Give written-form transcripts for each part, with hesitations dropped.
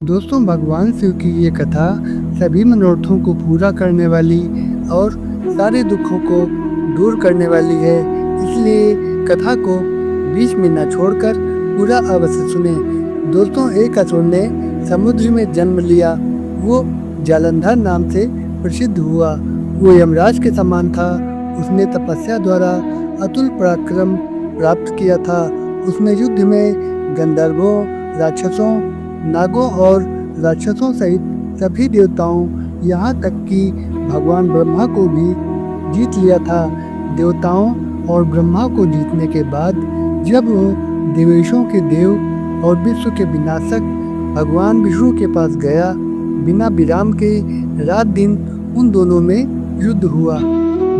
दोस्तों, भगवान शिव की ये कथा सभी मनोरथों को पूरा करने वाली और सारे दुखों को दूर करने वाली है। इसलिए कथा को बीच में न छोड़कर पूरा अवश्य सुने। दोस्तों, एक असुर ने समुद्र में जन्म लिया। वो जालंधर नाम से प्रसिद्ध हुआ। वो यमराज के समान था। उसने तपस्या द्वारा अतुल पराक्रम प्राप्त किया था। उसने युद्ध में गंधर्वों, राक्षसों, नागों और राक्षसों सहित सभी देवताओं, यहाँ तक कि भगवान ब्रह्मा को भी जीत लिया था। देवताओं और ब्रह्मा को जीतने के बाद जब वो देवेशों के देव और विश्व के विनाशक भगवान विष्णु के पास गया, बिना विराम के रात दिन उन दोनों में युद्ध हुआ।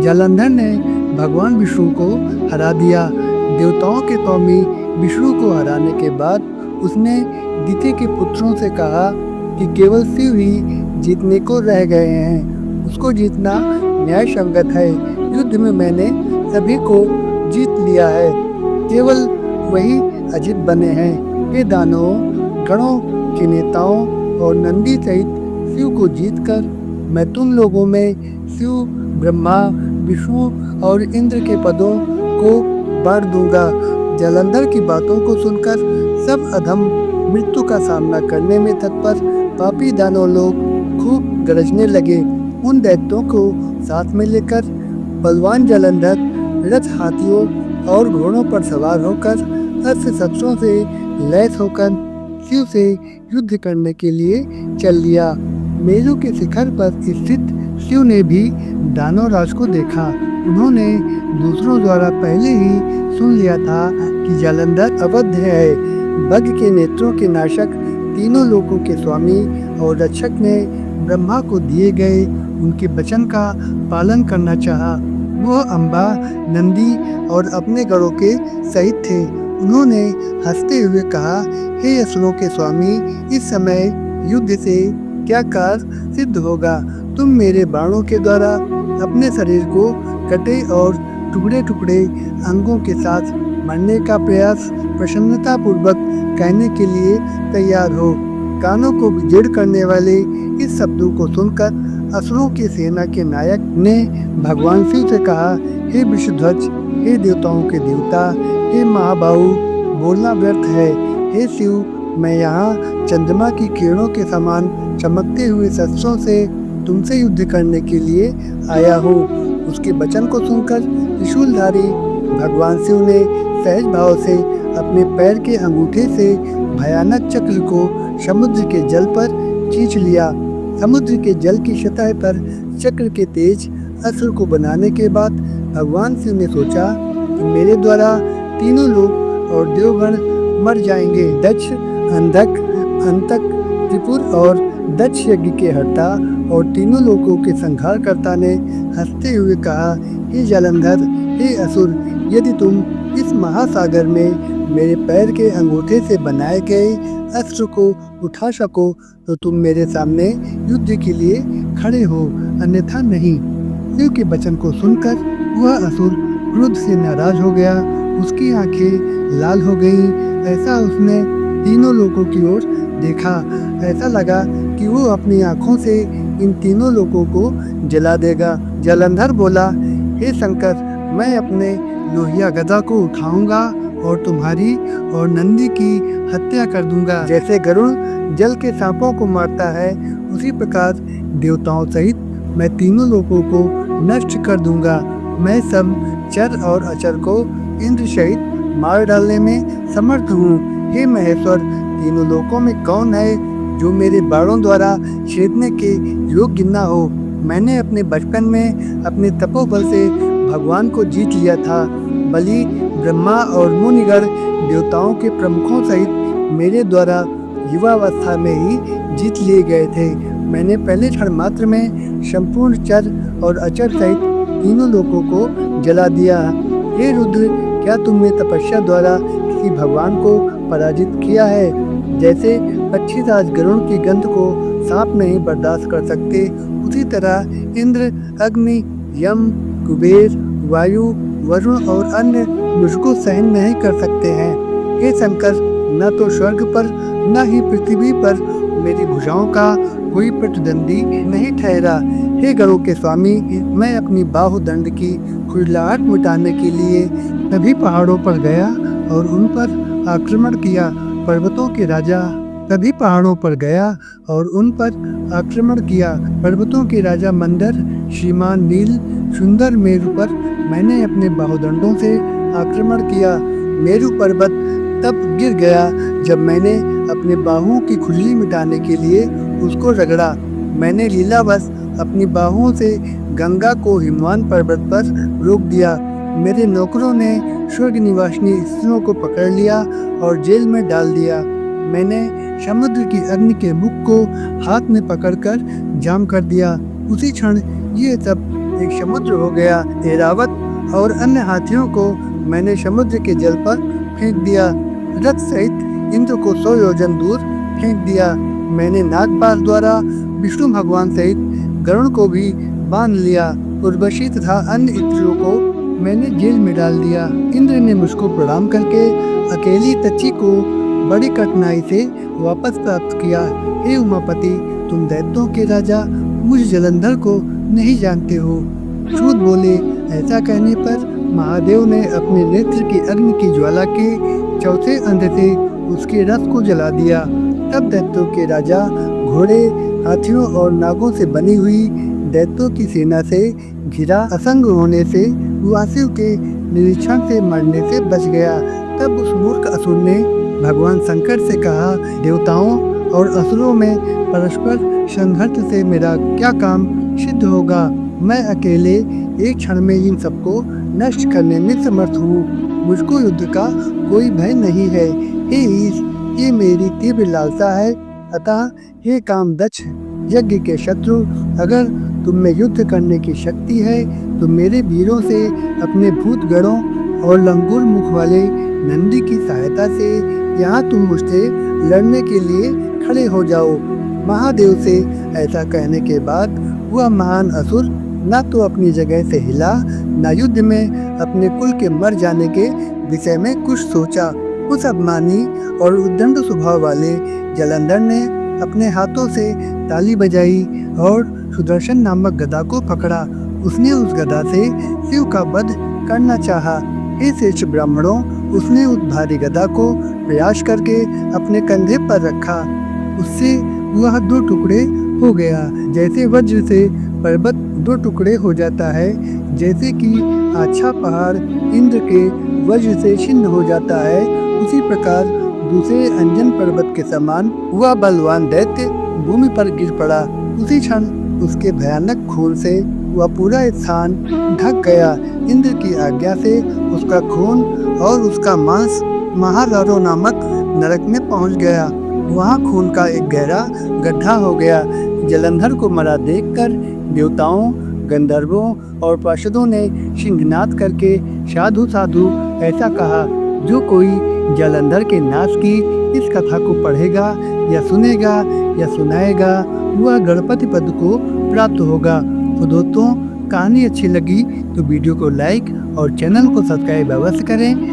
जालंधर ने भगवान विष्णु को हरा दिया। देवताओं के स्वामी विष्णु को हराने के बाद उसने दिति के पुत्रों से कहा कि केवल शिव ही जीतने को रह गए हैं। उसको जीतना न्याय संगत है। युद्ध में मैंने सभी को जीत लिया है, केवल वही अजित बने हैं। हे दानवों, गणों के नेताओं और नंदी सहित शिव को जीतकर मैं तुम लोगों में शिव, ब्रह्मा, विष्णु और इंद्र के पदों को बांट दूंगा। जालंधर की बातों को सुनकर सब अधम मृत्यु का सामना करने में तत्पर पापी दानव लोग खूब गरजने लगे। उन दैत्यों को साथ में लेकर बलवान जालंधर रथ, हाथियों और घोड़ों पर सवार होकर अस्त्र शस्त्रों से लैस होकर शिव से युद्ध करने के लिए चल दिया। मेरु के शिखर पर स्थित शिव ने भी दानवराज को देखा। उन्होंने दूसरों द्वारा पहले ही सुन लिया था कि जालंधर अवध है। बग के नेत्रों के नाशक, तीनों लोकों के स्वामी और रक्षक ने ब्रह्मा को दिए गए उनके वचन का पालन करना चाहा। वह अम्बा, नंदी और अपने गणों के सहित थे। उन्होंने हंसते हुए कहा, हे असुरों के स्वामी, इस समय युद्ध से क्या कार्य सिद्ध होगा? तुम मेरे बाणों के द्वारा अपने शरीर को कटे और टुकड़े टुकड़े अंगों के साथ मरने का प्रयास प्रसन्नता पूर्वक कहने के लिए तैयार हो। कानों को विजेड़ करने वाले इस शब्दों को सुनकर असुरों की सेना के नायक ने भगवान शिव से कहा, हे विष्णुध्वज, हे देवताओं के देवता, हे महाबाहु, बोलना व्यर्थ है। हे शिव, मैं यहाँ चंद्रमा की किरणों के समान चमकते हुए शस्त्रों से तुमसे युद्ध करने के लिए आया हूँ। उसके वचन को सुनकर त्रिशूलधारी भगवान शिव ने सहज भाव से अपने पैर के अंगूठे से भयानक चक्र को समुद्र के जल पर खींच लिया। समुद्र के जल की सतह पर चक्र के तेज अस्त्र को बनाने के बाद भगवान शिव ने सोचा कि मेरे द्वारा तीनों लोग और देवगण मर जाएंगे। दक्ष, अंधक, अंतक, त्रिपुर और दक्ष यज्ञ के हर्ता और तीनों लोगों के संहारकर्ता ने हंसते हुए कहा, हे जालंधर, हे असुर, यदि तुम इस महासागर में मेरे पैर के अंगूठे से बनाए गए अस्त्र को उठा सको तो तुम मेरे सामने युद्ध के लिए खड़े हो, अन्यथा नहीं। शिव के वचन को सुनकर वह असुर क्रोध से नाराज हो गया। उसकी आंखें लाल हो गईं। ऐसा उसने तीनों लोगों की ओर देखा। ऐसा लगा कि वो अपनी आंखों से इन तीनों लोगों को जला देगा। जालंधर बोला, हे शंकर, मैं अपने लोहिया गदा को उठाऊंगा और तुम्हारी और नंदी की हत्या कर दूंगा। जैसे गरुड़ जल के सांपों को मारता है, उसी प्रकार देवताओं सहित मैं तीनों लोगों को नष्ट कर दूंगा। मैं सब चर और अचर को इंद्र सहित मार डालने में समर्थ हूँ। हे महेश्वर, तीनों लोकों में कौन है जो मेरे बाणों द्वारा छेदने के योग्य न हो? मैंने अपने बचपन में अपने तपोबल से भगवान को जीत लिया था। बलि, ब्रह्मा और मुनिगण देवताओं के प्रमुखों सहित मेरे द्वारा युवावस्था में ही जीत लिए गए थे। मैंने पहले क्षण मात्र में संपूर्ण चर और अचर सहित तीनों लोगों को जला दिया। हे रुद्र, क्या तुमने तपस्या द्वारा किसी भगवान को पराजित किया है? जैसे पक्षी राज गरुड़ की गंध को सांप नहीं बर्दाश्त कर सकते, उसी तरह इंद्र, अग्नि, यम, कुबेर, वायु, वरुण और अन्य मुझको सहन नहीं कर सकते हैं। हे शंकर, न तो स्वर्ग पर न ही पृथ्वी पर मेरी भुजाओं का कोई प्रतिद्वंदी नहीं ठहरा। हे गरुड़ के स्वामी, मैं अपनी बाहुदंड की खुजलाहट मिटाने के लिए सभी पहाड़ों पर गया और उन पर आक्रमण किया। पर्वतों के राजा सभी पहाड़ों पर गया और उन पर आक्रमण किया। पर्वतों के राजा मंदर, श्रीमान नील, सुंदर मेरु पर मैंने अपने बाहुदंडों से आक्रमण किया। मेरु पर्वत तब गिर गया जब मैंने अपने बाहुओं की खुजली मिटाने के लिए उसको रगड़ा। मैंने लीलावश अपनी बाहुओं से गंगा को हिमवान पर्वत पर रोक दिया। मेरे नौकरों ने स्वर्ग निवासिनी स्त्रियों को पकड़ लिया और जेल में डाल दिया। मैंने समुद्र की अग्नि के मुख को हाथ में पकड़कर जाम कर दिया। उसी क्षण ये सब एक समुद्र हो गया। ऐरावत और अन्य हाथियों को मैंने समुद्र के जल पर फेंक दिया। रथ सहित इंद्र को 100 योजन दूर फेंक दिया। मैंने नागपाश द्वारा विष्णु भगवान सहित गरुड़ को भी बांध लिया। उर्वशी तथा अन्य स्त्रियों को मैंने जेल में डाल दिया। इंद्र ने मुझको प्रणाम करके अकेली तची को बड़ी कठिनाई से वापस प्राप्त किया। हे उमापति, तुम दैत्यों के राजा मुझ जलंधर को नहीं जानते हो। सूत बोले। ऐसा कहने पर महादेव ने अपने नेत्र की अग्नि की ज्वाला के चौथे अंध से उसके रथ को जला दिया। तब दैत्यों के राजा घोड़े, हाथियों और नागों से बनी हुई दैत्यों की सेना से घिरा असंग होने से वासियों के निरीक्षण से मरने से बच गया। तब उस मूर्ख असुर ने भगवान शंकर से कहा, देवताओं और असुरों में परस्पर संघर्ष से मेरा क्या काम सिद्ध होगा। मैं अकेले एक क्षण में इन सबको नष्ट करने में समर्थ हूँ। मुझको युद्ध का कोई भय नहीं है। हे ईश, ये मेरी तीव्र लालसा है। अतः हे कामदक्ष यज्ञ के शत्रु, अगर तुम में युद्ध करने की शक्ति है तो मेरे वीरों से अपने भूत गणों और लंगूर मुख वाले नंदी की सहायता से यहाँ तुम मुझसे लड़ने के लिए खड़े हो जाओ। महादेव से ऐसा कहने के बाद वह महान असुर न तो अपनी जगह से हिला, न युद्ध में अपने कुल के मर जाने के विषय में कुछ सोचा। उस अभिमानी और उद्दंड स्वभाव वाले जलंधर ने अपने हाथों से ताली बजाई और सुदर्शन नामक गदा को पकड़ा। उसने उस गदा से शिव का वध करना चाहा। हे श्रेष्ठ ब्राह्मणों, उसने उस भारी गदा को प्रयास करके अपने कंधे पर रखा। उससे वह 2 टुकड़े हो गया। जैसे वज्र से पर्वत 2 टुकड़े हो जाता है, जैसे कि अच्छा पहाड़ इंद्र के वज्र से छिन्न हो जाता है, उसी प्रकार दूसरे अंजन पर्वत के समान वह बलवान दैत्य भूमि पर गिर पड़ा। उसी क्षण उसके भयानक खून से वह पूरा स्थान ढक गया। इंद्र की आज्ञा से उसका खून और उसका मांस महारारो नामक नरक में पहुंच गया। वहां खून का एक गहरा गड्ढा हो गया। जलंधर को मरा देखकर देवताओं, गंधर्वों और पार्षदों ने सिंहनाद करके साधु साधु ऐसा कहा, जो कोई जलंधर के नाश की इस कथा को पढ़ेगा या सुनेगा या सुनाएगा, वह गणपति पद को प्राप्त होगा। तो दोस्तों, कहानी अच्छी लगी तो वीडियो को लाइक और चैनल को सब्सक्राइब अवश्य करें।